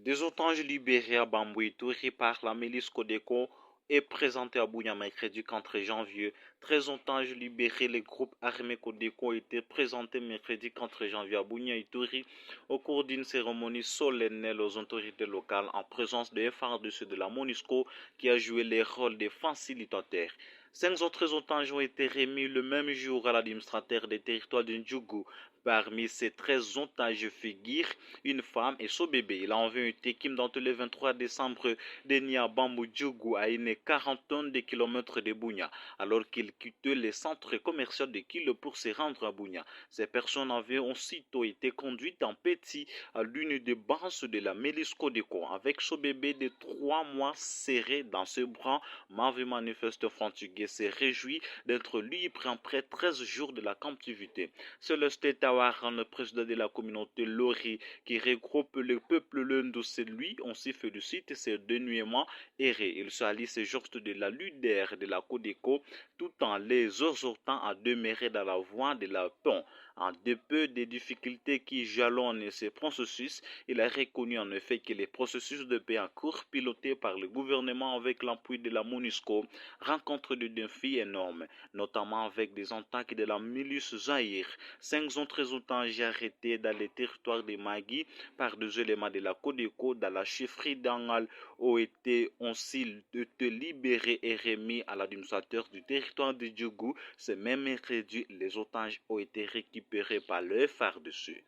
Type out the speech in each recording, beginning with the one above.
Des otages libérés à Bambouïtouri par la milice Codeco et présentés à Bunia mercredi 4 janvier. 13 otages libérés, les groupes armés Codeco ont été présentés mercredi 4 janvier à Bunia Ituri au cours d'une cérémonie solennelle aux autorités locales en présence des FARDC de la MONUSCO qui a joué les rôles de facilitateurs. 5 autres otages ont été remis le même jour à l'administrateur des territoires de Ndjougou. Parmi ces 13 otages figurent une femme et son bébé. Il a envoyé une équipe dans le 23 décembre dernier à Bambou-Djougou, à une quarantaine de kilomètres de Bunia, alors qu'il quittait le centre commercial de Kilo pour se rendre à Bunia. Ces personnes avaient aussitôt été conduites en petit à l'une des bases de la milice Codeco, avec son bébé de 3 mois serré dans ses bras. Mavi manifeste Fantigué s'est réjoui d'être libre après 13 jours de la captivité. C'est le Tawaran, le président de la communauté Lori, qui regroupe le peuple Lendo. C'est lui, on s'y félicite, c'est dénuement erré. Il s'allie ces gestes de la leader de la Codeco tout en les exhortant à demeurer dans la voie de la paix. En dépit des difficultés qui jalonnent ces processus, il a reconnu en effet que les processus de paix en cours pilotés par le gouvernement avec l'appui de la MONUSCO rencontrent des défis énormes, notamment avec des attaques de la milice Zahir. 5 autres otages arrêtés dans les territoires de Magui par des éléments de la Codeco dans la chefferie d'Angal ont été aussi libérés et remis à l'administrateur du territoire de Djougou. Ce même mercredi, les otages ont été récupérés par le FARDC.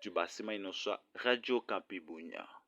Du Bassima Inosa, Radio Kapi Bunia.